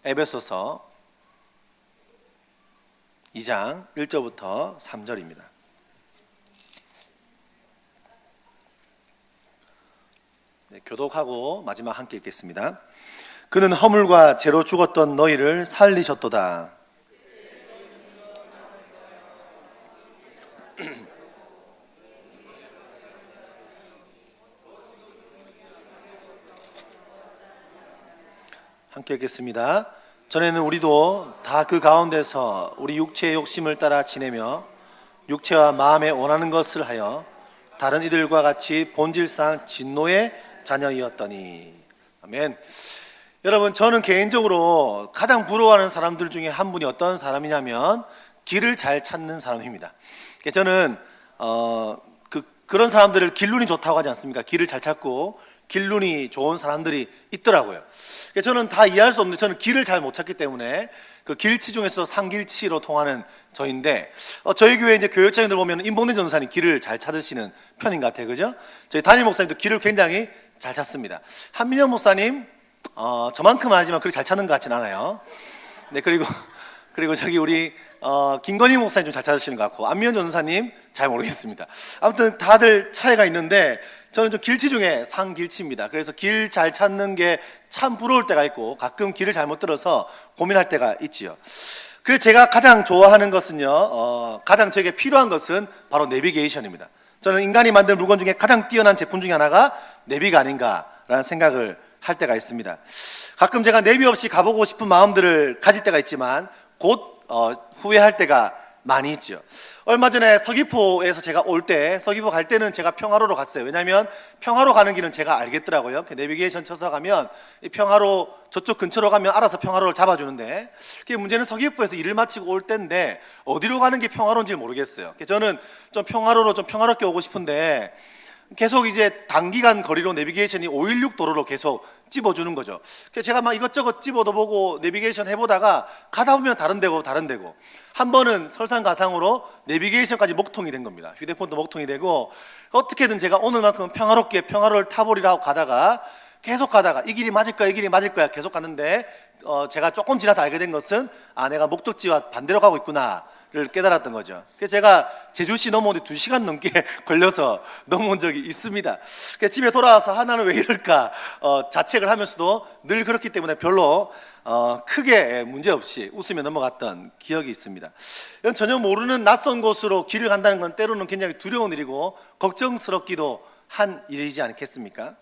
에베소서 2장 1절부터 3절입니다. 교독하고 마지막 함께 읽겠습니다. 그는 허물과 죄로 죽었던 너희를 살리셨도다. 함께 읽겠습니다. 전에는 우리도 다 그 가운데서 우리 육체의 욕심을 따라 지내며 육체와 마음에 원하는 것을 하여 다른 이들과 같이 본질상 진노의 자녀이었더니. 아멘. 여러분, 저는 개인적으로 가장 부러워하는 사람들 중에 한 분이 어떤 사람이냐면 길을 잘 찾는 사람입니다. 저는 그런 사람들을 길눈이 좋다고 하지 않습니까? 길을 잘 찾고 길눈이 좋은 사람들이 있더라고요. 저는 다 이해할 수 없는데 저는 길을 잘 못 찾기 때문에 그 길치 중에서 상길치로 통하는 저인데, 저희 교회 이제 교육자님들 보면 임봉된 전도사님 길을 잘 찾으시는 편인 것 같아요, 그죠? 저희 담임 목사님도 길을 굉장히 잘 찾습니다. 한민현 목사님 저만큼은 아니지만 그렇게 잘 찾는 것 같진 않아요. 네, 그리고 저기 우리 김건희 목사님 좀 잘 찾으시는 것 같고, 안미연 전도사님 잘 모르겠습니다. 아무튼 다들 차이가 있는데 저는 좀 길치 중에 상길치입니다. 그래서 길 잘 찾는 게 참 부러울 때가 있고 가끔 길을 잘못 들어서 고민할 때가 있지요. 그래서 제가 가장 좋아하는 것은요, 가장 저에게 필요한 것은 바로 내비게이션입니다. 저는 인간이 만든 물건 중에 가장 뛰어난 제품 중에 하나가 내비가 아닌가라는 생각을 할 때가 있습니다. 가끔 제가 내비 없이 가보고 싶은 마음들을 가질 때가 있지만 곧 후회할 때가 많이 있죠. 얼마 전에 서귀포에서 제가 올 때, 서귀포 갈 때는 제가 평화로로 갔어요. 왜냐하면 평화로 가는 길은 제가 알겠더라고요. 내비게이션 쳐서 가면 평화로 저쪽 근처로 가면 알아서 평화로를 잡아주는데, 그게 문제는 서귀포에서 일을 마치고 올 때인데 어디로 가는 게 평화로운지 모르겠어요. 저는 좀 평화로로 좀 평화롭게 오고 싶은데 계속 이제 단기간 거리로 내비게이션이 516 도로로 계속 찝어주는 거죠. 그래서 제가 막 이것저것 찝어도 보고 내비게이션 해보다가 가다 보면 다른 데고 한 번은 설상가상으로 내비게이션까지 먹통이 된 겁니다. 휴대폰도 먹통이 되고, 어떻게든 제가 오늘만큼은 평화롭게 평화로를 타버리라 하고 가다가 계속 가다가 이 길이 맞을 거야 계속 갔는데 제가 조금 지나서 알게 된 것은 내가 목적지와 반대로 가고 있구나 를 깨달았던 거죠. 그래서 제가 제주시 넘어오는데 2시간 넘게 걸려서 넘어온 적이 있습니다. 그래서 집에 돌아와서 나는 왜 이럴까 자책을 하면서도 늘 그렇기 때문에 별로 크게 문제없이 웃으며 넘어갔던 기억이 있습니다. 전혀 모르는 낯선 곳으로 길을 간다는 건 때로는 굉장히 두려운 일이고 걱정스럽기도 한 일이지 않겠습니까?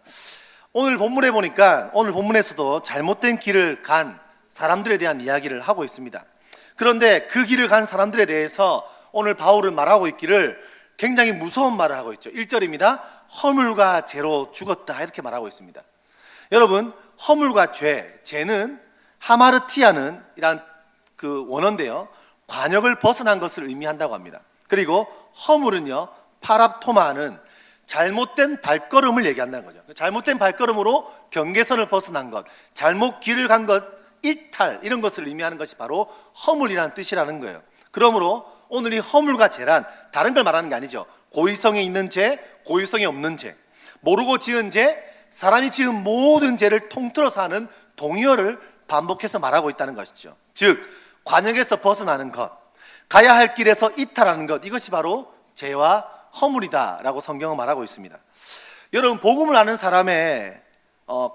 오늘 본문에 보니까 오늘 본문에서도 잘못된 길을 간 사람들에 대한 이야기를 하고 있습니다. 그런데 그 길을 간 사람들에 대해서 오늘 바울은 말하고 있기를 굉장히 무서운 말을 하고 있죠. 1절입니다. 허물과 죄로 죽었다, 이렇게 말하고 있습니다. 여러분, 허물과 죄는 하마르티아는 이란 그 원어인데요, 관역을 벗어난 것을 의미한다고 합니다. 그리고 허물은요, 파랍토마는 잘못된 발걸음을 얘기한다는 거죠. 잘못된 발걸음으로 경계선을 벗어난 것, 잘못 길을 간 것, 이탈, 이런 것을 의미하는 것이 바로 허물이라는 뜻이라는 거예요. 그러므로 오늘 이 허물과 죄란 다른 걸 말하는 게 아니죠. 고의성이 있는 죄, 고의성이 없는 죄, 모르고 지은 죄, 사람이 지은 모든 죄를 통틀어서 하는 동의어를 반복해서 말하고 있다는 것이죠. 즉, 관역에서 벗어나는 것, 가야 할 길에서 이탈하는 것, 이것이 바로 죄와 허물이다라고 성경은 말하고 있습니다. 여러분, 복음을 아는 사람의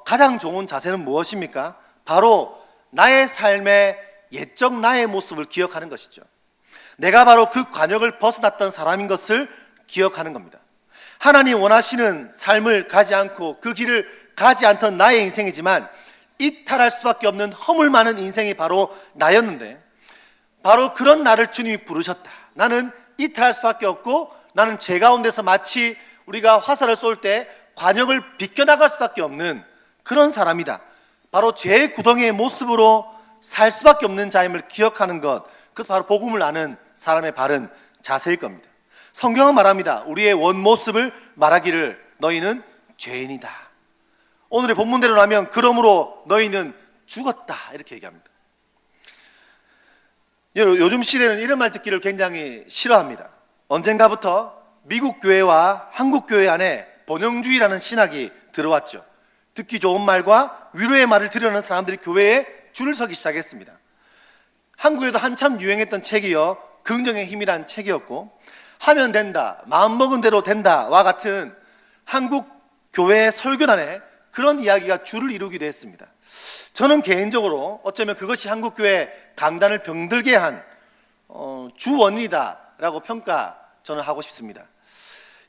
가장 좋은 자세는 무엇입니까? 바로 나의 삶의 옛적 나의 모습을 기억하는 것이죠. 내가 바로 그 관역을 벗어났던 사람인 것을 기억하는 겁니다. 하나님 원하시는 삶을 가지 않고 그 길을 가지 않던 나의 인생이지만 이탈할 수밖에 없는 허물 많은 인생이 바로 나였는데, 바로 그런 나를 주님이 부르셨다. 나는 이탈할 수밖에 없고 나는 죄 가운데서 마치 우리가 화살을 쏠 때 관역을 비껴나갈 수밖에 없는 그런 사람이다. 바로 죄의 구덩이의 모습으로 살 수밖에 없는 자임을 기억하는 것, 그것은 바로 복음을 아는 사람의 바른 자세일 겁니다. 성경은 말합니다. 우리의 원모습을 말하기를 너희는 죄인이다. 오늘의 본문대로라면 그러므로 너희는 죽었다, 이렇게 얘기합니다. 요즘 시대는 이런 말 듣기를 굉장히 싫어합니다. 언젠가부터 미국 교회와 한국 교회 안에 번영주의라는 신학이 들어왔죠. 듣기 좋은 말과 위로의 말을 들으려는 사람들이 교회에 줄을 서기 시작했습니다. 한국에도 한참 유행했던 책이요, 긍정의 힘이란 책이었고, 하면 된다, 마음먹은 대로 된다와 같은 한국 교회 설교단에 그런 이야기가 줄을 이루기도 했습니다. 저는 개인적으로 어쩌면 그것이 한국교회 강단을 병들게 한 주원인이다라고 평가 저는 하고 싶습니다.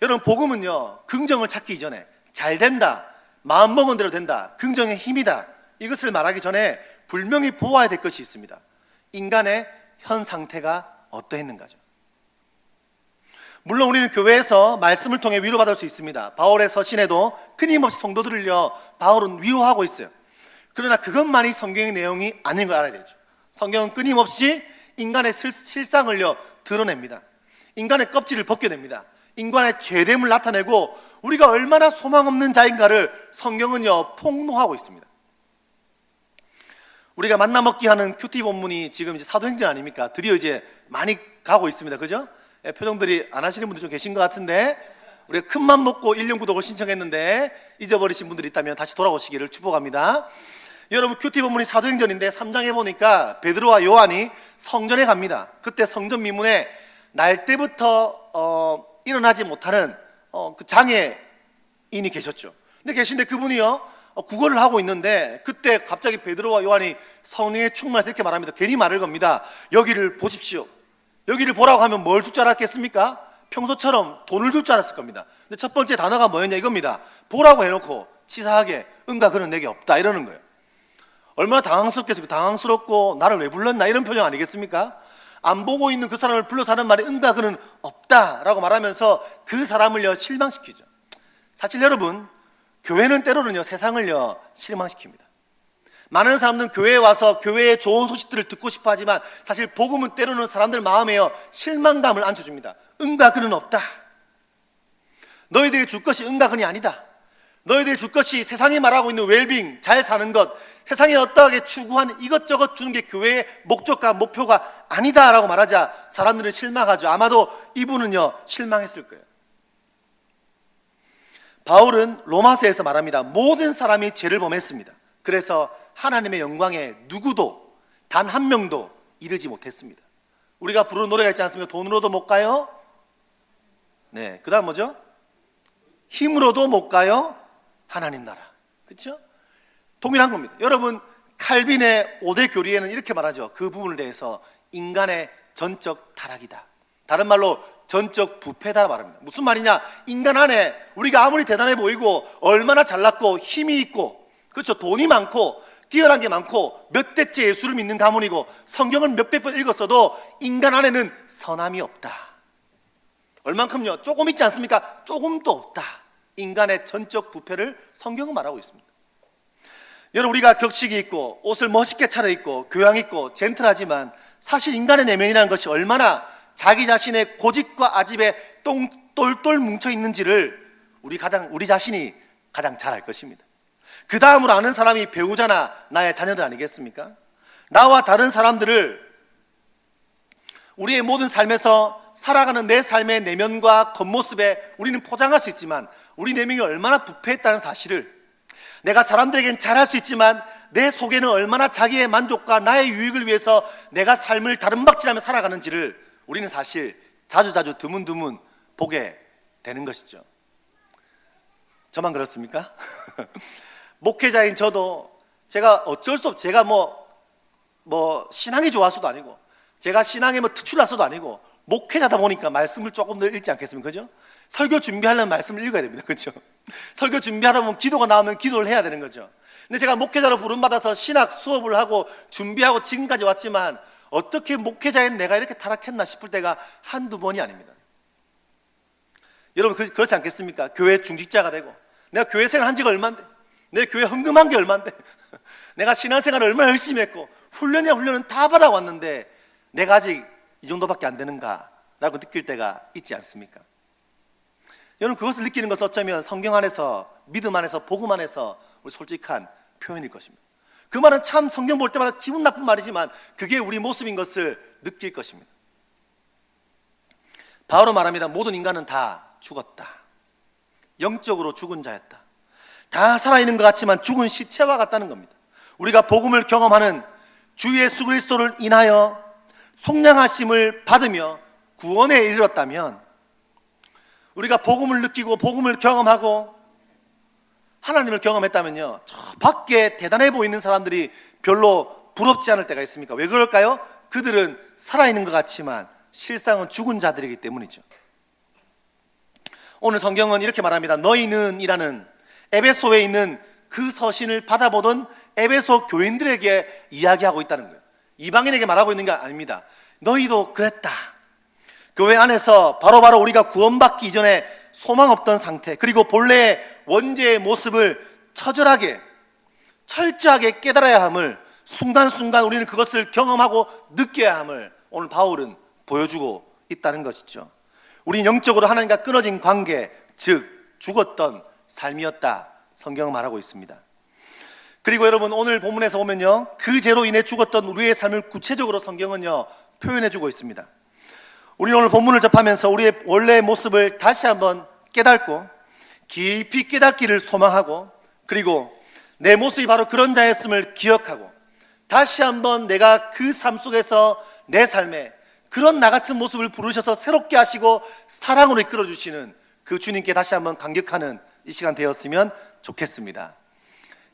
여러분, 복음은요, 긍정을 찾기 이전에 잘 된다, 마음먹은 대로 된다, 긍정의 힘이다, 이것을 말하기 전에 분명히 보아야 될 것이 있습니다. 인간의 현 상태가 어떠했는가죠. 물론 우리는 교회에서 말씀을 통해 위로받을 수 있습니다. 바울의 서신에도 끊임없이 성도들을요, 바울은 위로하고 있어요. 그러나 그것만이 성경의 내용이 아닌 걸 알아야 되죠. 성경은 끊임없이 인간의 실상을요, 드러냅니다. 인간의 껍질을 벗겨냅니다. 인간의 죄됨을 나타내고 우리가 얼마나 소망 없는 자인가를 성경은요, 폭로하고 있습니다. 우리가 만나 먹기 하는 큐티 본문이 지금 이제 사도행전 아닙니까? 드디어 이제 많이 가고 있습니다. 그죠? 표정들이 안 하시는 분들 좀 계신 것 같은데, 우리가 큰맘 먹고 1년 구독을 신청했는데 잊어버리신 분들이 있다면 다시 돌아오시기를 축복합니다. 여러분, 큐티 본문이 사도행전인데 3장에 보니까 베드로와 요한이 성전에 갑니다. 그때 성전 미문에 날 때부터 일어나지 못하는 그 장애인이 계셨죠. 근데 계신데 그분이요, 구걸을 하고 있는데 그때 갑자기 베드로와 요한이 성령의 충만해서 이렇게 말합니다. 괜히 말을 겁니다. 여기를 보십시오. 여기를 보라고 하면 뭘 줄 줄 알았겠습니까? 평소처럼 돈을 줄 줄 알았을 겁니다. 근데 첫 번째 단어가 뭐였냐 이겁니다. 보라고 해놓고 치사하게 응가 그는 내게 없다 이러는 거예요. 얼마나 당황스럽겠어요. 당황스럽고 나를 왜 불렀나 이런 표정 아니겠습니까? 안 보고 있는 그 사람을 불러서 하는 말이 응가 그는 없다라고 말하면서 그 사람을요, 실망시키죠. 사실 여러분, 교회는 때로는요, 세상을요, 실망시킵니다. 많은 사람들은 교회에 와서 교회의 좋은 소식들을 듣고 싶어 하지만 사실 복음은 때로는 사람들 마음에요, 실망감을 안겨줍니다. 응가 그는 없다. 너희들이 줄 것이 응가 그니 아니다. 너희들이 줄 것이 세상이 말하고 있는 웰빙, 잘 사는 것, 세상에 어떠하게 추구하는 이것저것 주는 게 교회의 목적과 목표가 아니다라고 말하자 사람들은 실망하죠. 아마도 이분은요, 실망했을 거예요. 바울은 로마서에서 말합니다. 모든 사람이 죄를 범했습니다. 그래서 하나님의 영광에 누구도 단 한 명도 이르지 못했습니다. 우리가 부르는 노래가 있지 않습니까? 돈으로도 못 가요. 네, 그 다음 뭐죠? 힘으로도 못 가요. 하나님 나라. 그렇죠? 동일한 겁니다. 여러분, 칼빈의 5대 교리에는 이렇게 말하죠. 그 부분에 대해서 인간의 전적 타락이다. 다른 말로 전적 부패다 말합니다. 무슨 말이냐? 인간 안에 우리가 아무리 대단해 보이고 얼마나 잘났고 힘이 있고, 그렇죠, 돈이 많고 뛰어난 게 많고 몇 대째 예수를 믿는 가문이고 성경을 몇백 번 읽었어도 인간 안에는 선함이 없다. 얼만큼요? 조금 있지 않습니까? 조금도 없다. 인간의 전적 부패를 성경은 말하고 있습니다. 여러분, 우리가 격식이 있고 옷을 멋있게 차려입고 교양 있고 젠틀하지만 사실 인간의 내면이라는 것이 얼마나 자기 자신의 고집과 아집에 똘똘 뭉쳐 있는지를 우리 자신이 가장 잘 알 것입니다. 그 다음으로 아는 사람이 배우자나 나의 자녀들 아니겠습니까? 나와 다른 사람들을 우리의 모든 삶에서 살아가는 내 삶의 내면과 겉모습에 우리는 포장할 수 있지만 우리 내면이 얼마나 부패했다는 사실을, 내가 사람들에겐 잘할 수 있지만 내 속에는 얼마나 자기의 만족과 나의 유익을 위해서 내가 삶을 다름박질하며 살아가는지를 우리는 사실 자주자주 드문드문 보게 되는 것이죠. 저만 그렇습니까? 목회자인 저도 제가 어쩔 수 없이, 제가 신앙이 좋아서도 아니고 제가 신앙에 특출나서도 아니고 목회자다 보니까 말씀을 조금 더 읽지 않겠습니까? 그죠? 설교 준비하려면 말씀을 읽어야 됩니다. 그죠? 설교 준비하다 보면 기도가 나오면 기도를 해야 되는 거죠. 근데 제가 목회자로 부름받아서 신학 수업을 하고 준비하고 지금까지 왔지만 어떻게 목회자인 내가 이렇게 타락했나 싶을 때가 한두 번이 아닙니다. 여러분, 그렇지 않겠습니까? 교회 중직자가 되고 내가 교회 생활 한 지가 얼만데, 내 교회 헌금한 게 얼만데, 내가 신앙생활을 얼마나 열심히 했고 훈련은 다 받아왔는데 내가 아직 이 정도밖에 안 되는가라고 느낄 때가 있지 않습니까? 여러분, 그것을 느끼는 것은 어쩌면 성경 안에서, 믿음 안에서, 복음 안에서 우리 솔직한 표현일 것입니다. 그 말은 참 성경 볼 때마다 기분 나쁜 말이지만 그게 우리 모습인 것을 느낄 것입니다. 바울은 말합니다. 모든 인간은 다 죽었다. 영적으로 죽은 자였다. 다 살아있는 것 같지만 죽은 시체와 같다는 겁니다. 우리가 복음을 경험하는 주 예수 그리스도를 인하여 속량하심을 받으며 구원에 이르렀다면, 우리가 복음을 느끼고 복음을 경험하고 하나님을 경험했다면요, 저 밖에 대단해 보이는 사람들이 별로 부럽지 않을 때가 있습니까? 왜 그럴까요? 그들은 살아있는 것 같지만 실상은 죽은 자들이기 때문이죠. 오늘 성경은 이렇게 말합니다. 너희는 이라는 에베소에 있는 그 서신을 받아보던 에베소 교인들에게 이야기하고 있다는 거예요. 이방인에게 말하고 있는 게 아닙니다. 너희도 그랬다. 교회 안에서 바로바로 우리가 구원받기 이전에 소망 없던 상태, 그리고 본래의 원죄의 모습을 처절하게 철저하게 깨달아야 함을, 순간순간 우리는 그것을 경험하고 느껴야 함을 오늘 바울은 보여주고 있다는 것이죠. 우리는 영적으로 하나님과 끊어진 관계, 즉 죽었던 삶이었다, 성경은 말하고 있습니다. 그리고 여러분, 오늘 본문에서 보면요, 그 죄로 인해 죽었던 우리의 삶을 구체적으로 성경은요 표현해주고 있습니다. 우리는 오늘 본문을 접하면서 우리의 원래의 모습을 다시 한번 깨닫고 깊이 깨닫기를 소망하고, 그리고 내 모습이 바로 그런 자였음을 기억하고, 다시 한번 내가 그 삶 속에서 내 삶에 그런 나 같은 모습을 부르셔서 새롭게 하시고 사랑으로 이끌어 주시는 그 주님께 다시 한번 감격하는 이 시간 되었으면 좋겠습니다.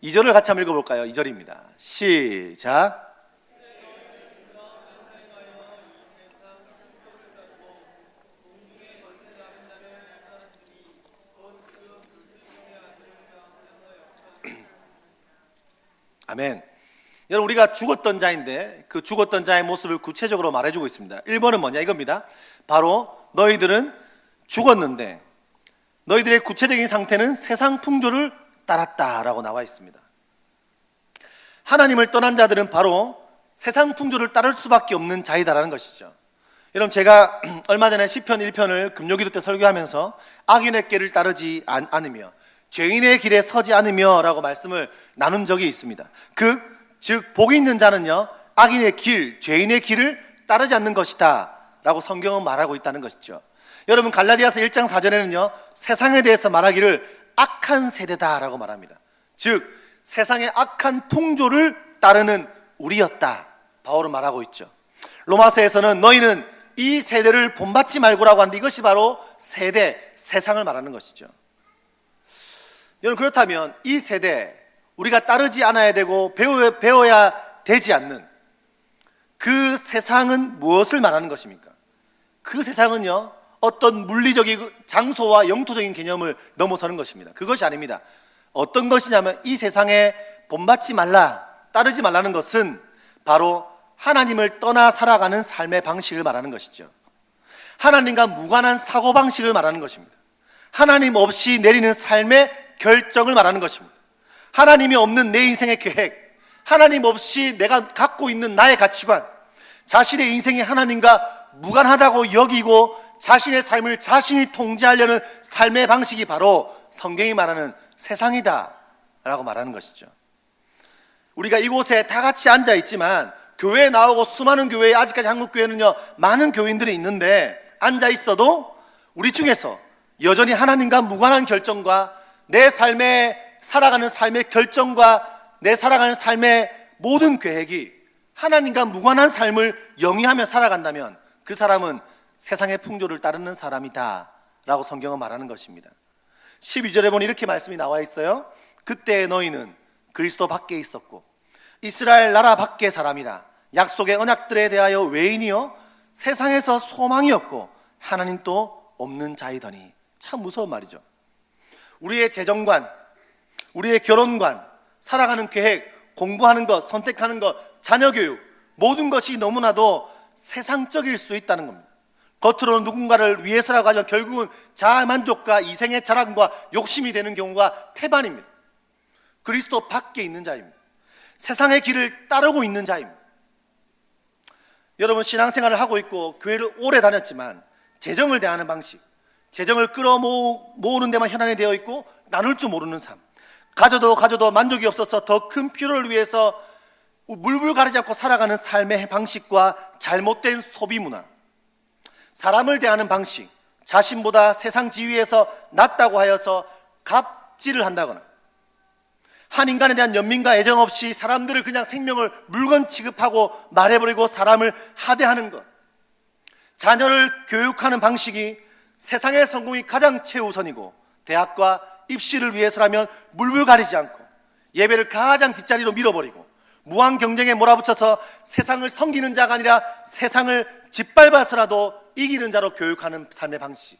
2절을 같이 한번 읽어볼까요? 2절입니다. 시작. 아멘. 여러분, 우리가 죽었던 자인데 그 죽었던 자의 모습을 구체적으로 말해주고 있습니다. 1번은 뭐냐, 이겁니다. 바로 너희들은 죽었는데 너희들의 구체적인 상태는 세상 풍조를 따랐다라고 나와 있습니다. 하나님을 떠난 자들은 바로 세상 풍조를 따를 수밖에 없는 자이다라는 것이죠. 여러분, 제가 얼마 전에 시편 1편을 금요기도 때 설교하면서 악인의 길을 따르지 않으며 죄인의 길에 서지 않으며 라고 말씀을 나눈 적이 있습니다. 즉 복이 있는 자는요, 악인의 길, 죄인의 길을 따르지 않는 것이다 라고 성경은 말하고 있다는 것이죠. 여러분, 갈라디아서 1장 4절에는요 세상에 대해서 말하기를 악한 세대다 라고 말합니다. 즉 세상의 악한 풍조를 따르는 우리였다, 바울은 말하고 있죠. 로마서에서는 너희는 이 세대를 본받지 말고라고 하는데, 이것이 바로 세대, 세상을 말하는 것이죠. 여러분, 그렇다면 이 세대, 우리가 따르지 않아야 되고 배워야 되지 않는 그 세상은 무엇을 말하는 것입니까? 그 세상은요, 어떤 물리적인 장소와 영토적인 개념을 넘어서는 것입니다. 그것이 아닙니다. 어떤 것이냐면, 이 세상에 본받지 말라, 따르지 말라는 것은 바로 하나님을 떠나 살아가는 삶의 방식을 말하는 것이죠. 하나님과 무관한 사고방식을 말하는 것입니다. 하나님 없이 내리는 삶의 결정을 말하는 것입니다. 하나님이 없는 내 인생의 계획, 하나님 없이 내가 갖고 있는 나의 가치관, 자신의 인생이 하나님과 무관하다고 여기고 자신의 삶을 자신이 통제하려는 삶의 방식이 바로 성경이 말하는 세상이다 라고 말하는 것이죠. 우리가 이곳에 다 같이 앉아 있지만, 교회에 나오고 수많은 교회에, 아직까지 한국교회는요 많은 교인들이 있는데, 앉아 있어도 우리 중에서 여전히 하나님과 무관한 결정과 내 삶에 살아가는 삶의 결정과 내 살아가는 삶의 모든 계획이 하나님과 무관한 삶을 영위하며 살아간다면 그 사람은 세상의 풍조를 따르는 사람이다 라고 성경은 말하는 것입니다. 12절에 보니 이렇게 말씀이 나와 있어요. 그때 너희는 그리스도 밖에 있었고 이스라엘 나라 밖의 사람이라 약속의 언약들에 대하여 외인이요 세상에서 소망이었고 하나님 또 없는 자이더니. 참 무서운 말이죠. 우리의 재정관, 우리의 결혼관, 살아가는 계획, 공부하는 것, 선택하는 것, 자녀 교육, 모든 것이 너무나도 세상적일 수 있다는 겁니다. 겉으로는 누군가를 위해서라고 하지만 결국은 자아만족과 이생의 자랑과 욕심이 되는 경우가 태반입니다. 그리스도 밖에 있는 자입니다. 세상의 길을 따르고 있는 자입니다. 여러분, 신앙생활을 하고 있고 교회를 오래 다녔지만 재정을 대하는 방식, 재정을 끌어모으는 데만 현안이 되어 있고 나눌 줄 모르는 삶, 가져도 만족이 없어서 더 큰 필요를 위해서 물불 가리지 않고 살아가는 삶의 방식과 잘못된 소비 문화, 사람을 대하는 방식, 자신보다 세상 지위에서 낫다고 하여서 갑질을 한다거나 한 인간에 대한 연민과 애정 없이 사람들을 그냥 생명을 물건 취급하고 말해버리고 사람을 하대하는 것, 자녀를 교육하는 방식이 세상의 성공이 가장 최우선이고 대학과 입시를 위해서라면 물불 가리지 않고 예배를 가장 뒷자리로 밀어버리고 무한 경쟁에 몰아붙여서 세상을 섬기는 자가 아니라 세상을 짓밟아서라도 이기는 자로 교육하는 삶의 방식,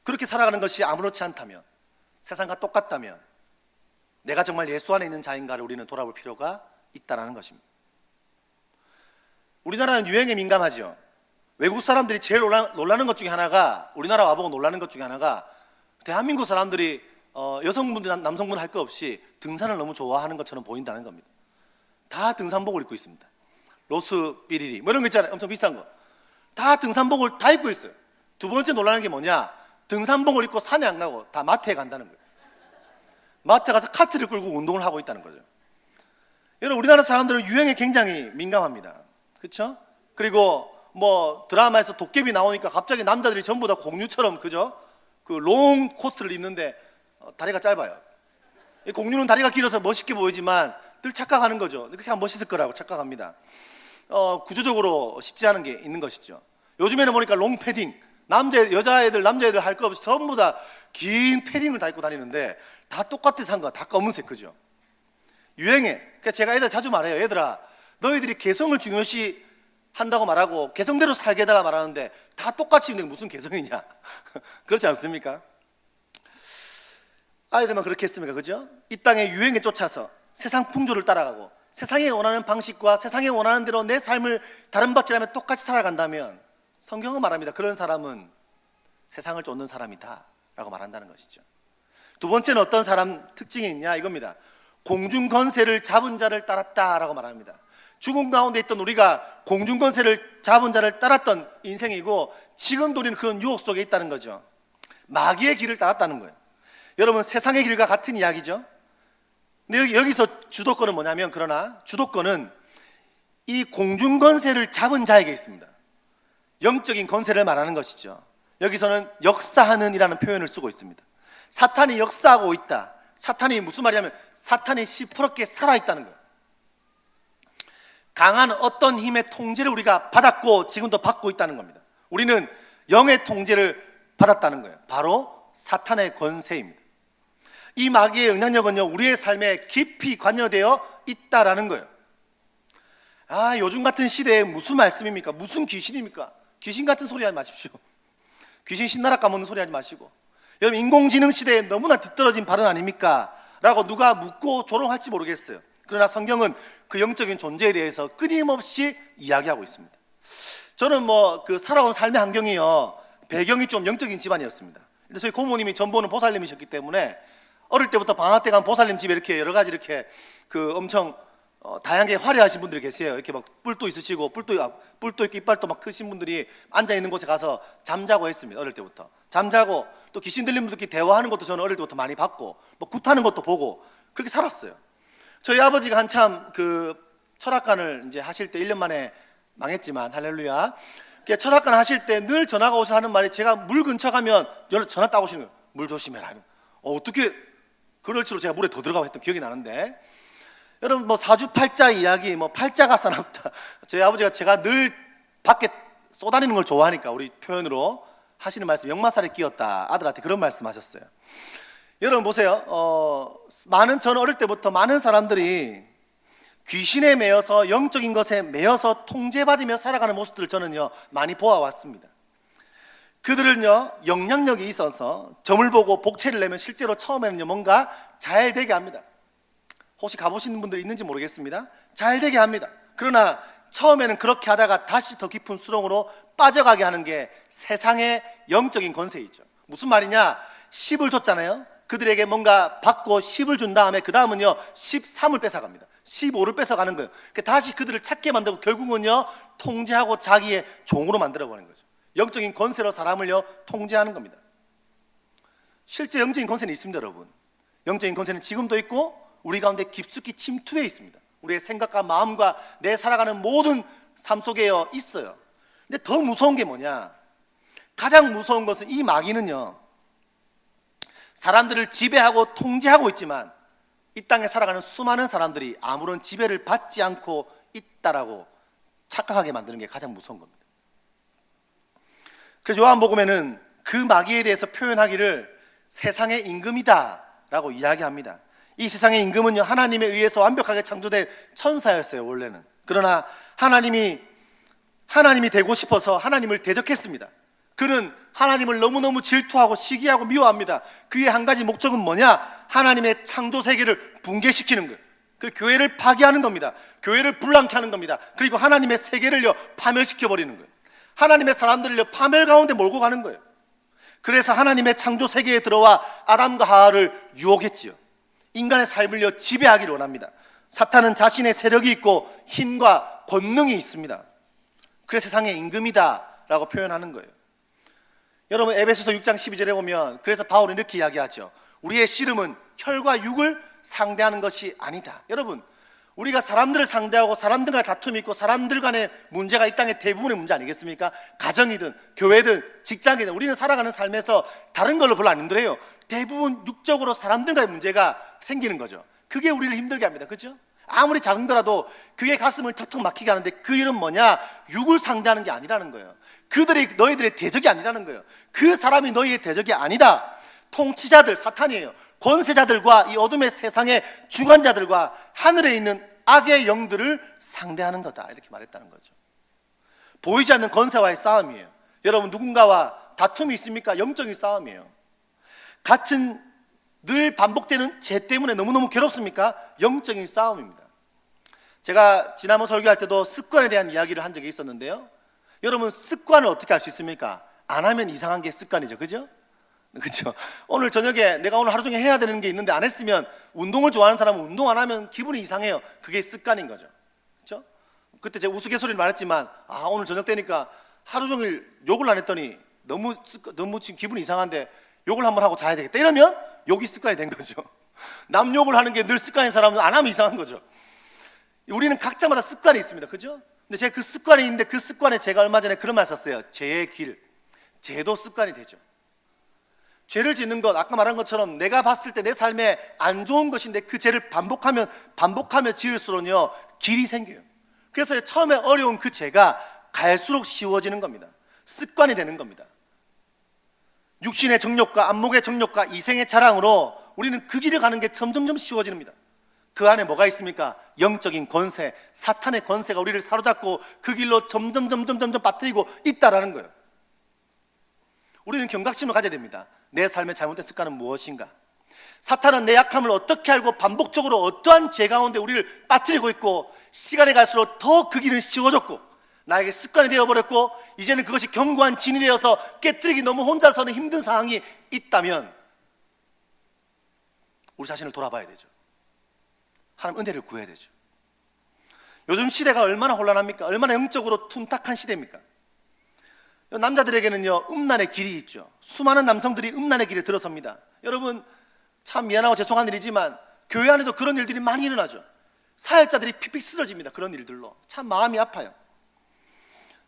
그렇게 살아가는 것이 아무렇지 않다면, 세상과 똑같다면 내가 정말 예수 안에 있는 자인가를 우리는 돌아볼 필요가 있다는 것입니다. 우리나라는 유행에 민감하죠. 외국 사람들이 제일 놀라는 것 중에 하나가, 우리나라 와보고 놀라는 것 중에 하나가, 대한민국 사람들이 여성분들 남성분 할 것 없이 등산을 너무 좋아하는 것처럼 보인다는 겁니다. 다 등산복을 입고 있습니다. 로스 비리리 뭐 이런 거 있잖아요. 엄청 비싼 거 다 등산복을 다 입고 있어요. 두 번째 놀라는 게 뭐냐, 등산복을 입고 산에 안 가고 다 마트에 간다는 거예요. 마트 가서 카트를 끌고 운동을 하고 있다는 거죠. 여러분, 우리나라 사람들은 유행에 굉장히 민감합니다. 그렇죠? 그리고 뭐 드라마에서 도깨비 나오니까 갑자기 남자들이 전부 다 공유처럼, 그죠? 그 롱 코트를 입는데 다리가 짧아요. 이 공유는 다리가 길어서 멋있게 보이지만 늘 착각하는 거죠. 그렇게 하면 멋있을 거라고 착각합니다. 구조적으로 쉽지 않은 게 있는 것이죠. 요즘에는 보니까 롱 패딩, 여자애들 남자애들 할 거 없이 전부 다 긴 패딩을 다 입고 다니는데 다 똑같이 산 거, 다 검은색, 그죠? 유행해. 그러니까 제가 애들 자주 말해요. 얘들아, 너희들이 개성을 중요시 한다고 말하고 개성대로 살게 해달라 말하는데 다 똑같이 입는 게 무슨 개성이냐? 그렇지 않습니까? 아이들만 그렇게 했습니까? 그죠? 이 땅의 유행에 쫓아서 세상 풍조를 따라가고 세상이 원하는 방식과 세상이 원하는 대로 내 삶을 다른 받지라면 똑같이 살아간다면, 성경은 말합니다. 그런 사람은 세상을 쫓는 사람이다 라고 말한다는 것이죠. 두 번째는 어떤 사람 특징이 있냐, 이겁니다. 공중권세를 잡은 자를 따랐다 라고 말합니다. 죽음 가운데 있던 우리가 공중권세를 잡은 자를 따랐던 인생이고, 지금도 우리는 그런 유혹 속에 있다는 거죠. 마귀의 길을 따랐다는 거예요. 여러분, 세상의 길과 같은 이야기죠. 근데 여기서 주도권은 뭐냐면, 그러나 주도권은 이 공중권세를 잡은 자에게 있습니다. 영적인 권세를 말하는 것이죠. 여기서는 역사하는 이라는 표현을 쓰고 있습니다. 사탄이 역사하고 있다. 사탄이 무슨 말이냐면 사탄이 시퍼렇게 살아있다는 거예요. 강한 어떤 힘의 통제를 우리가 받았고 지금도 받고 있다는 겁니다. 우리는 영의 통제를 받았다는 거예요. 바로 사탄의 권세입니다. 이 마귀의 영향력은요, 우리의 삶에 깊이 관여되어 있다라는 거예요. 요즘 같은 시대에 무슨 말씀입니까? 무슨 귀신입니까? 귀신 같은 소리 하지 마십시오. 귀신 신나라 까먹는 소리 하지 마시고, 여러분, 인공지능 시대에 너무나 뒤떨어진 발언 아닙니까? 라고 누가 묻고 조롱할지 모르겠어요. 그러나 성경은 그 영적인 존재에 대해서 끊임없이 이야기하고 있습니다. 저는 그 살아온 삶의 환경이요, 배경이 좀 영적인 집안이었습니다. 저희 고모님이 전보는 보살님이셨기 때문에 어릴 때부터 방학 때 가면 보살님 집에 이렇게 여러 가지 이렇게 엄청 다양하게 화려하신 분들이 계세요. 이렇게 막 뿔도 있으시고 뿔도 있고 이빨도 막 크신 분들이 앉아 있는 곳에 가서 잠자고 했습니다. 어릴 때부터 잠자고, 또 귀신 들린 분들끼리 대화하는 것도 저는 어릴 때부터 많이 봤고, 뭐 굿하는 것도 보고 그렇게 살았어요. 저희 아버지가 한참 철학관을 이제 하실 때 1년 만에 망했지만, 할렐루야. 철학관 하실 때 늘 전화가 오셔서 하는 말이, 제가 물 근처 가면 전화 따고 오시는 거예요. 물 조심해라. 어떻게 그럴 줄로 제가 물에 더 들어가고 했던 기억이 나는데, 여러분, 사주팔자 이야기, 팔자가 사납다. 저희 아버지가 제가 늘 밖에 쏘다니는 걸 좋아하니까 우리 표현으로 하시는 말씀, 역마살에 끼었다. 아들한테 그런 말씀 하셨어요. 여러분 보세요. 저는 어릴 때부터 많은 사람들이 귀신에 매여서, 영적인 것에 매여서 통제받으며 살아가는 모습들을 저는요 많이 보아왔습니다. 그들은요 영향력이 있어서 점을 보고 복채를 내면 실제로 처음에는요 뭔가 잘 되게 합니다. 혹시 가보시는 분들 있는지 모르겠습니다. 잘 되게 합니다. 그러나 처음에는 그렇게 하다가 다시 더 깊은 수렁으로 빠져가게 하는 게 세상의 영적인 권세이죠. 무슨 말이냐, 10을 줬잖아요. 그들에게 뭔가 받고 10을 준 다음에 그 다음은요 13을 뺏어갑니다. 15를 뺏어가는 거예요. 다시 그들을 찾게 만들고 결국은요 통제하고 자기의 종으로 만들어버리는 거죠. 영적인 권세로 사람을요 통제하는 겁니다. 실제 영적인 권세는 있습니다. 여러분, 영적인 권세는 지금도 있고 우리 가운데 깊숙이 침투해 있습니다. 우리의 생각과 마음과 내 살아가는 모든 삶 속에 있어요. 근데 더 무서운 게 뭐냐, 가장 무서운 것은 이 마귀는요 사람들을 지배하고 통제하고 있지만 이 땅에 살아가는 수많은 사람들이 아무런 지배를 받지 않고 있다라고 착각하게 만드는 게 가장 무서운 겁니다. 그래서 요한복음에는 그 마귀에 대해서 표현하기를 세상의 임금이다 라고 이야기합니다. 이 세상의 임금은요, 하나님에 의해서 완벽하게 창조된 천사였어요, 원래는. 그러나 하나님이 되고 싶어서 하나님을 대적했습니다. 그는 하나님을 너무너무 질투하고 시기하고 미워합니다. 그의 한 가지 목적은 뭐냐? 하나님의 창조 세계를 붕괴시키는 거예요. 그 교회를 파괴하는 겁니다. 교회를 불랑케 하는 겁니다. 그리고 하나님의 세계를요 파멸시켜버리는 거예요. 하나님의 사람들을요 파멸 가운데 몰고 가는 거예요. 그래서 하나님의 창조 세계에 들어와 아담과 하와를 유혹했지요. 인간의 삶을요 지배하기를 원합니다. 사탄은 자신의 세력이 있고 힘과 권능이 있습니다. 그래서 세상의 임금이다 라고 표현하는 거예요. 여러분, 에베소서 6장 12절에 보면 그래서 바울은 이렇게 이야기하죠. 우리의 씨름은 혈과 육을 상대하는 것이 아니다. 여러분, 우리가 사람들을 상대하고 사람들과 다툼이 있고 사람들 간의 문제가 이 땅의 대부분의 문제 아니겠습니까? 가정이든 교회든 직장이든 우리는 살아가는 삶에서 다른 걸로 별로 안 힘들어요. 대부분 육적으로 사람들과의 문제가 생기는 거죠. 그게 우리를 힘들게 합니다. 그렇죠? 아무리 작은 거라도 그게 가슴을 턱턱 막히게 하는데 그 일은 뭐냐? 육을 상대하는 게 아니라는 거예요. 그들이 너희들의 대적이 아니라는 거예요. 그 사람이 너희의 대적이 아니다. 통치자들, 사탄이에요. 권세자들과 이 어둠의 세상의 주관자들과 하늘에 있는 악의 영들을 상대하는 거다, 이렇게 말했다는 거죠. 보이지 않는 권세와의 싸움이에요. 여러분, 누군가와 다툼이 있습니까? 영적인 싸움이에요. 같은 늘 반복되는 죄 때문에 너무너무 괴롭습니까? 영적인 싸움입니다. 제가 지난번 설교할 때도 습관에 대한 이야기를 한 적이 있었는데요, 여러분, 습관을 어떻게 할 수 있습니까? 안 하면 이상한 게 습관이죠. 그죠? 그렇죠. 오늘 저녁에 내가 오늘 하루 종일 해야 되는 게 있는데 안 했으면, 운동을 좋아하는 사람은 운동 안 하면 기분이 이상해요. 그게 습관인 거죠. 그렇죠? 그때 제가 우스갯소리를 말했지만, 오늘 저녁 때니까 하루 종일 욕을 안 했더니 너무 지금 기분이 이상한데 욕을 한번 하고 자야 되겠다, 이러면 욕이 습관이 된 거죠. 남 욕을 하는 게 늘 습관인 사람은 안 하면 이상한 거죠. 우리는 각자마다 습관이 있습니다. 그죠? 근데 제가 그 습관이 있는데 그 습관에 제가 얼마 전에 그런 말 썼어요. 죄의 길. 죄도 습관이 되죠. 죄를 짓는 것, 아까 말한 것처럼 내가 봤을 때 내 삶에 안 좋은 것인데 그 죄를 반복하며 지을수록요 길이 생겨요. 그래서 처음에 어려운 그 죄가 갈수록 쉬워지는 겁니다. 습관이 되는 겁니다. 육신의 정욕과 안목의 정욕과 이생의 자랑으로 우리는 그 길을 가는 게 점점점 쉬워집니다. 그 안에 뭐가 있습니까? 영적인 권세, 사탄의 권세가 우리를 사로잡고 그 길로 점점 빠뜨리고 있다라는 거예요. 우리는 경각심을 가져야 됩니다. 내 삶의 잘못된 습관은 무엇인가? 사탄은 내 약함을 어떻게 알고 반복적으로 어떠한 죄 가운데 우리를 빠뜨리고 있고, 시간이 갈수록 더 그 길은 쉬워졌고 나에게 습관이 되어버렸고, 이제는 그것이 견고한 진이 되어서 깨뜨리기 너무 혼자서는 힘든 상황이 있다면 우리 자신을 돌아봐야 되죠. 하나님 은혜를 구해야 되죠. 요즘 시대가 얼마나 혼란합니까? 얼마나 영적으로 둔탁한 시대입니까? 남자들에게는요 음란의 길이 있죠. 수많은 남성들이 음란의 길에 들어섭니다. 여러분, 참 미안하고 죄송한 일이지만 교회 안에도 그런 일들이 많이 일어나죠. 사역자들이 픽픽 쓰러집니다. 그런 일들로 참 마음이 아파요.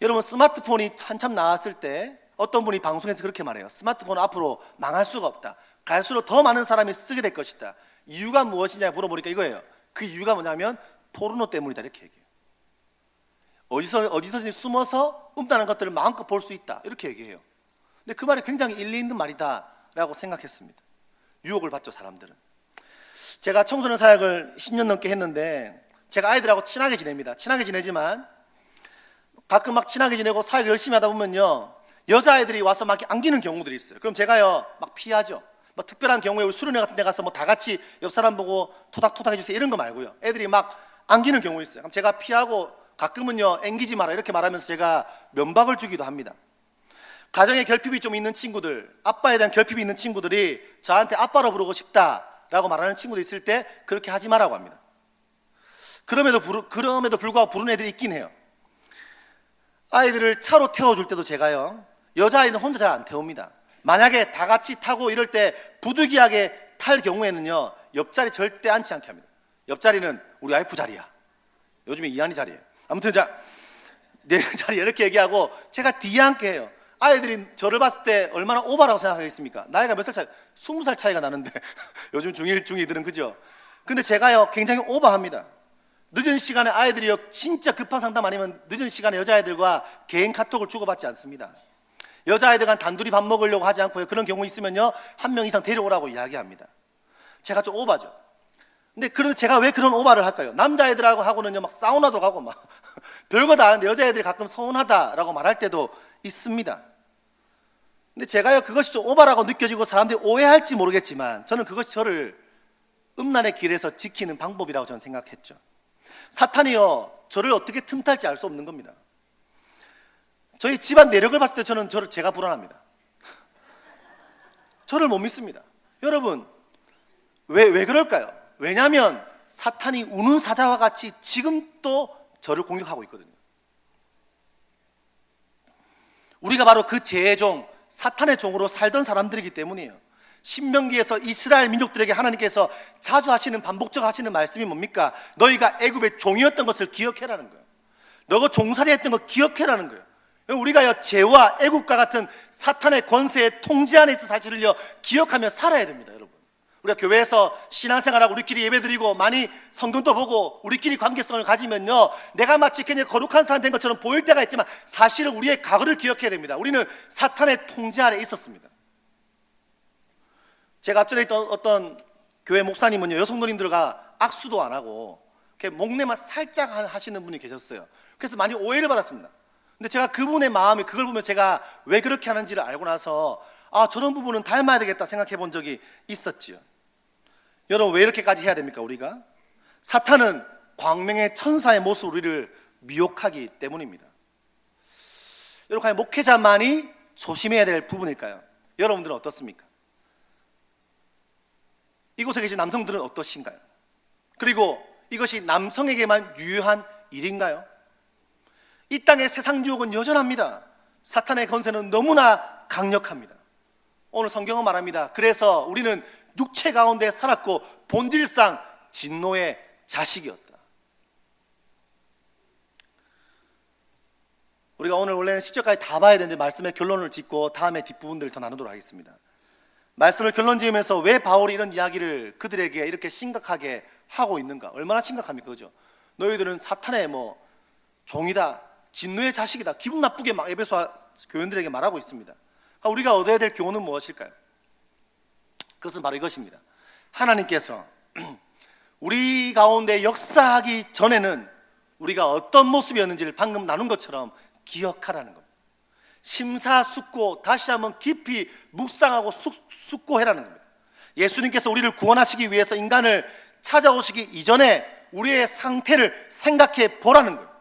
여러분, 스마트폰이 한참 나왔을 때 어떤 분이 방송에서 그렇게 말해요. 스마트폰은 앞으로 망할 수가 없다. 갈수록 더 많은 사람이 쓰게 될 것이다. 이유가 무엇이냐 물어보니까 이거예요. 그 이유가 뭐냐면 포르노 때문이다, 이렇게 얘기해요. 어디서든지 숨어서 음란한 것들을 마음껏 볼 수 있다, 이렇게 얘기해요. 근데 그 말이 굉장히 일리 있는 말이다 라고 생각했습니다. 유혹을 받죠, 사람들은. 제가 청소년 사역을 10년 넘게 했는데 제가 아이들하고 친하게 지냅니다. 친하게 지내지만 가끔 막 친하게 지내고 사역 열심히 하다 보면요 여자아이들이 와서 막 안기는 경우들이 있어요. 그럼 제가요 막 피하죠. 뭐 특별한 경우에 우리 수련회 같은 데 가서 뭐 다 같이 옆 사람 보고 토닥토닥 해주세요 이런 거 말고요, 애들이 막 안기는 경우 있어요. 그럼 제가 피하고 가끔은요 앵기지 마라 이렇게 말하면서 제가 면박을 주기도 합니다. 가정에 결핍이 좀 있는 친구들, 아빠에 대한 결핍이 있는 친구들이 저한테 아빠로 부르고 싶다라고 말하는 친구도 있을 때 그렇게 하지 마라고 합니다. 그럼에도 불구하고 부르는 애들이 있긴 해요. 아이들을 차로 태워줄 때도 제가요 여자아이는 혼자 잘 안 태웁니다. 만약에 다 같이 타고 이럴 때 부득이하게 탈 경우에는요 옆자리 절대 앉지 않게 합니다. 옆자리는 우리 와이프 자리야, 요즘에 이한이 자리예요. 아무튼 내 자리 이렇게 얘기하고 제가 뒤에 앉게 해요. 아이들이 저를 봤을 때 얼마나 오바라고 생각하겠습니까? 나이가 몇 살 차이? 20살 차이가 나는데 요즘 중1, 중2들은 그죠? 근데 제가요 굉장히 오바합니다. 늦은 시간에 아이들이요 진짜 급한 상담 아니면 늦은 시간에 여자아이들과 개인 카톡을 주고받지 않습니다. 여자아이들과 단둘이 밥 먹으려고 하지 않고요, 그런 경우 있으면요 1명 이상 데려오라고 이야기합니다. 제가 좀 오바죠. 근데 그런데 제가 왜 그런 오바를 할까요? 남자애들하고 하고는요 막 사우나도 가고 막 별거 다 하는데 여자애들이 가끔 서운하다라고 말할 때도 있습니다. 근데 제가요 그것이 좀 오바라고 느껴지고 사람들이 오해할지 모르겠지만 저는 그것이 저를 음란의 길에서 지키는 방법이라고 저는 생각했죠. 사탄이요 저를 어떻게 틈탈지 알 수 없는 겁니다. 저희 집안 내력을 봤을 때 제가 불안합니다. 저를 못 믿습니다. 여러분 왜 그럴까요? 왜냐하면 사탄이 우는 사자와 같이 지금 또 저를 공격하고 있거든요. 우리가 바로 그 죄의 종, 사탄의 종으로 살던 사람들이기 때문이에요. 신명기에서 이스라엘 민족들에게 하나님께서 자주 하시는, 반복적으로 하시는 말씀이 뭡니까? 너희가 애굽의 종이었던 것을 기억해라는 거예요. 너가 종살이 했던 거 기억해라는 거예요. 우리가 죄와 애국과 같은 사탄의 권세의 통제 안에 있어 사실을요 기억하며 살아야 됩니다. 여러분, 우리가 교회에서 신앙생활하고 우리끼리 예배드리고 많이 성경도 보고 우리끼리 관계성을 가지면요 내가 마치 굉장히 거룩한 사람 된 것처럼 보일 때가 있지만 사실은 우리의 과거를 기억해야 됩니다. 우리는 사탄의 통제 아래 있었습니다. 제가 앞전에 있던 어떤 교회 목사님은요 여성노님들과 악수도 안 하고 이렇게 목내만 살짝 하시는 분이 계셨어요. 그래서 많이 오해를 받았습니다. 근데 제가 그분의 마음이, 그걸 보면 제가 왜 그렇게 하는지를 알고 나서 저런 부분은 닮아야 되겠다 생각해 본 적이 있었지요. 여러분 왜 이렇게까지 해야 됩니까? 우리가 사탄은 광명의 천사의 모습으로 우리를 미혹하기 때문입니다. 여러분 과연 목회자만이 조심해야 될 부분일까요? 여러분들은 어떻습니까? 이곳에 계신 남성들은 어떠신가요? 그리고 이것이 남성에게만 유효한 일인가요? 이 땅의 세상 유혹은 여전합니다. 사탄의 권세는 너무나 강력합니다. 오늘 성경은 말합니다. 그래서 우리는 육체 가운데 살았고 본질상 진노의 자식이었다. 우리가 오늘 원래는 10절까지 다 봐야 되는데 말씀의 결론을 짓고 다음에 뒷부분들을 더 나누도록 하겠습니다. 말씀을 결론 지으면서 왜 바울이 이런 이야기를 그들에게 이렇게 심각하게 하고 있는가? 얼마나 심각합니까? 그죠? 너희들은 사탄의 종이다, 진노의 자식이다, 기분 나쁘게 막 에베소 교인들에게 말하고 있습니다. 그러니까 우리가 얻어야 될 교훈은 무엇일까요? 그것은 바로 이것입니다. 하나님께서 우리 가운데 역사하기 전에는 우리가 어떤 모습이었는지를 방금 나눈 것처럼 기억하라는 겁니다. 심사숙고, 다시 한번 깊이 묵상하고 숙고해라는 겁니다. 예수님께서 우리를 구원하시기 위해서 인간을 찾아오시기 이전에 우리의 상태를 생각해 보라는 거예요.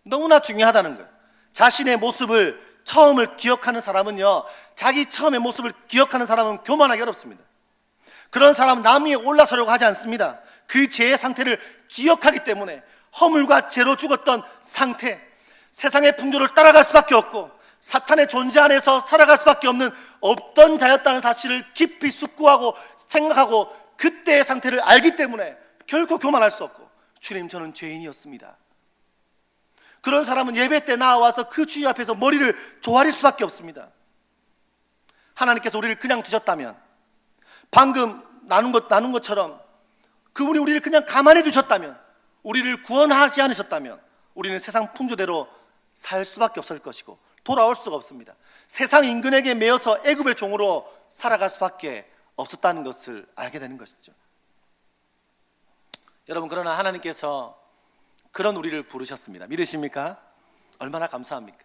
너무나 중요하다는 거예요. 자신의 모습을, 처음을 기억하는 사람은요, 자기 처음의 모습을 기억하는 사람은 교만하기 어렵습니다. 그런 사람은 남 위에 올라서려고 하지 않습니다. 그 죄의 상태를 기억하기 때문에 허물과 죄로 죽었던 상태, 세상의 풍조를 따라갈 수밖에 없고 사탄의 존재 안에서 살아갈 수밖에 없던 자였다는 사실을 깊이 숙고하고 생각하고 그때의 상태를 알기 때문에 결코 교만할 수 없고, 주님 저는 죄인이었습니다. 그런 사람은 예배 때 나와서 그 주님 앞에서 머리를 조아릴 수밖에 없습니다. 하나님께서 우리를 그냥 두셨다면, 방금 나눈 것처럼 그분이 우리를 그냥 가만히 두셨다면, 우리를 구원하지 않으셨다면 우리는 세상 풍조대로 살 수밖에 없을 것이고 돌아올 수가 없습니다. 세상 인근에게 매여서 애굽의 종으로 살아갈 수밖에 없었다는 것을 알게 되는 것이죠. 여러분, 그러나 하나님께서 그런 우리를 부르셨습니다. 믿으십니까? 얼마나 감사합니까?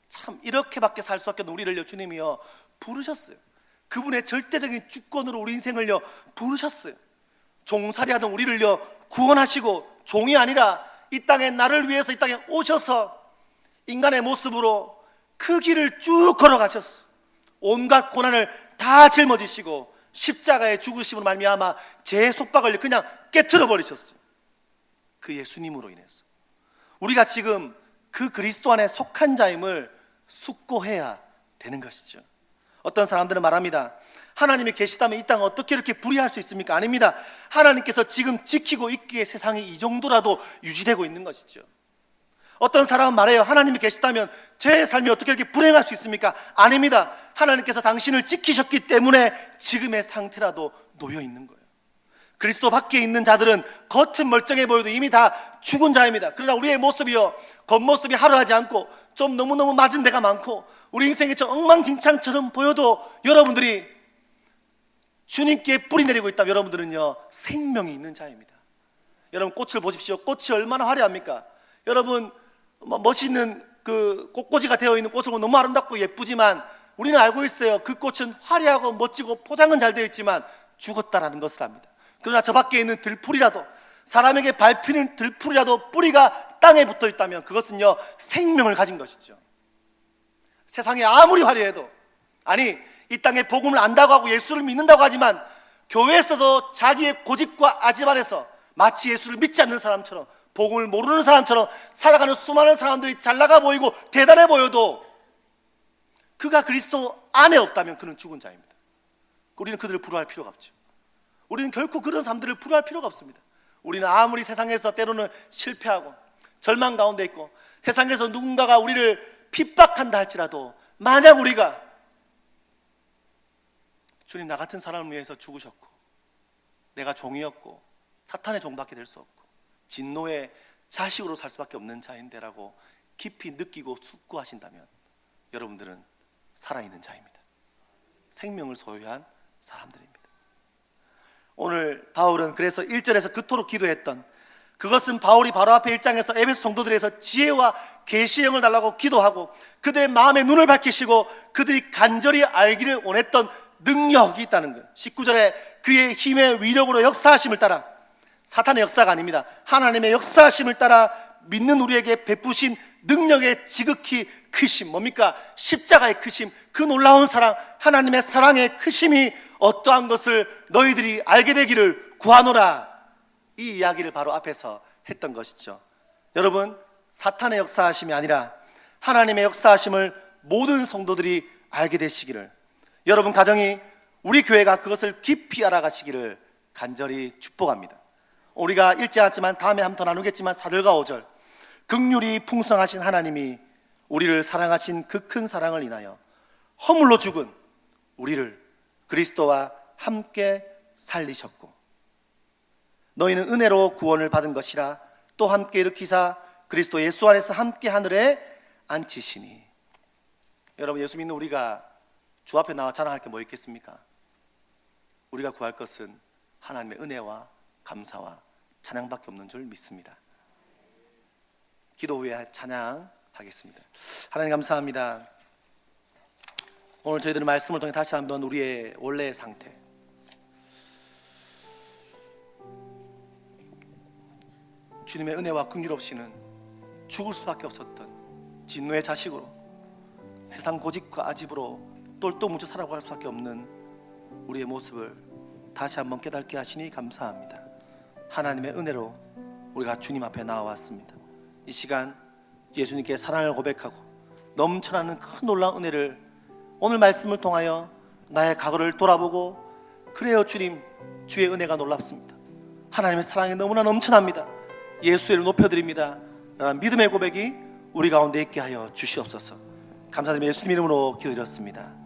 참 이렇게밖에 살 수 없게 우리를요 주님이요 부르셨어요. 그분의 절대적인 주권으로 우리 인생을요 부르셨어요. 종살이하던 우리를요 구원하시고 종이 아니라 이 땅에 나를 위해서 이 땅에 오셔서 인간의 모습으로 그 길을 쭉 걸어가셨어. 온갖 고난을 다 짊어지시고 십자가의 죽으심으로 말미암아 죄의 속박을 그냥 깨트려 버리셨어요. 그 예수님으로 인해서 우리가 지금 그 그리스도 안에 속한 자임을 숙고해야 되는 것이죠. 어떤 사람들은 말합니다. 하나님이 계시다면 이 땅을 어떻게 이렇게 불의할 수 있습니까? 아닙니다. 하나님께서 지금 지키고 있기에 세상이 이 정도라도 유지되고 있는 것이죠. 어떤 사람은 말해요. 하나님이 계시다면 제 삶이 어떻게 이렇게 불행할 수 있습니까? 아닙니다. 하나님께서 당신을 지키셨기 때문에 지금의 상태라도 놓여 있는 거예요. 그리스도 밖에 있는 자들은 겉은 멀쩡해 보여도 이미 다 죽은 자입니다. 그러나 우리의 모습이요, 겉모습이 하루하지 않고 좀 너무너무 맞은 데가 많고 우리 인생이 좀 엉망진창처럼 보여도 여러분들이 주님께 뿌리 내리고 있다면 여러분들은요 생명이 있는 자입니다. 여러분 꽃을 보십시오. 꽃이 얼마나 화려합니까? 여러분 멋있는 그 꽃꽂이가 되어 있는 꽃은 너무 아름답고 예쁘지만 우리는 알고 있어요. 그 꽃은 화려하고 멋지고 포장은 잘 되어 있지만 죽었다라는 것을 압니다. 그러나 저 밖에 있는 들풀이라도, 사람에게 밟히는 들풀이라도 뿌리가 땅에 붙어 있다면 그것은요 생명을 가진 것이죠. 세상이 아무리 화려해도, 아니 이 땅에 복음을 안다고 하고 예수를 믿는다고 하지만 교회에서도 자기의 고집과 아집 안에서 마치 예수를 믿지 않는 사람처럼, 복음을 모르는 사람처럼 살아가는 수많은 사람들이 잘나가 보이고 대단해 보여도 그가 그리스도 안에 없다면 그는 죽은 자입니다. 우리는 그들을 부러워할 필요가 없죠. 우리는 결코 그런 사람들을 부러워할 필요가 없습니다. 우리는 아무리 세상에서 때로는 실패하고 절망 가운데 있고 세상에서 누군가가 우리를 핍박한다 할지라도, 만약 우리가 주님 나 같은 사람을 위해서 죽으셨고 내가 종이었고 사탄의 종밖에 될 수 없고 진노의 자식으로 살 수밖에 없는 자인데라고 깊이 느끼고 숙고하신다면 여러분들은 살아있는 자입니다. 생명을 소유한 사람들입니다. 오늘 바울은 그래서 1절에서 그토록 기도했던, 그것은 바울이 바로 앞에 1장에서 에베소 성도들에서 지혜와 계시의 영을 달라고 기도하고 그들의 마음의 눈을 밝히시고 그들이 간절히 알기를 원했던 능력이 있다는 거예요. 19절에 그의 힘의 위력으로 역사하심을 따라, 사탄의 역사가 아닙니다. 하나님의 역사하심을 따라 믿는 우리에게 베푸신 능력의 지극히 크심, 뭡니까? 십자가의 크심, 그 놀라운 사랑, 하나님의 사랑의 크심이 어떠한 것을 너희들이 알게 되기를 구하노라. 이 이야기를 바로 앞에서 했던 것이죠. 여러분, 사탄의 역사하심이 아니라 하나님의 역사하심을 모든 성도들이 알게 되시기를, 여러분 가정이, 우리 교회가 그것을 깊이 알아가시기를 간절히 축복합니다. 우리가 읽지 않았지만 다음에 한 번 더 나누겠지만 4절과 5절, 긍휼이 풍성하신 하나님이 우리를 사랑하신 그 큰 사랑을 인하여 허물로 죽은 우리를 그리스도와 함께 살리셨고 너희는 은혜로 구원을 받은 것이라 또 함께 일으키사 그리스도 예수 안에서 함께 하늘에 앉히시니. 여러분, 예수 믿는 우리가 주 앞에 나와 자랑할 게 뭐 있겠습니까? 우리가 구할 것은 하나님의 은혜와 감사와 찬양밖에 없는 줄 믿습니다. 기도 후에 찬양하겠습니다. 하나님 감사합니다. 오늘 저희들은 말씀을 통해 다시 한번 우리의 원래의 상태, 주님의 은혜와 긍휼 없이는 죽을 수밖에 없었던 진노의 자식으로 세상 고집과 아집으로 똘똘 뭉쳐 살아갈 수밖에 없는 우리의 모습을 다시 한번 깨닫게 하시니 감사합니다. 하나님의 은혜로 우리가 주님 앞에 나와왔습니다. 이 시간 예수님께 사랑을 고백하고 넘쳐나는 큰 놀라운 은혜를 오늘 말씀을 통하여 나의 과거를 돌아보고, 그래요 주님, 주의 은혜가 놀랍습니다, 하나님의 사랑이 너무나 넘쳐납니다, 예수를 높여드립니다 라는 믿음의 고백이 우리 가운데 있게 하여 주시옵소서. 감사드리며 예수님 이름으로 기도드렸습니다.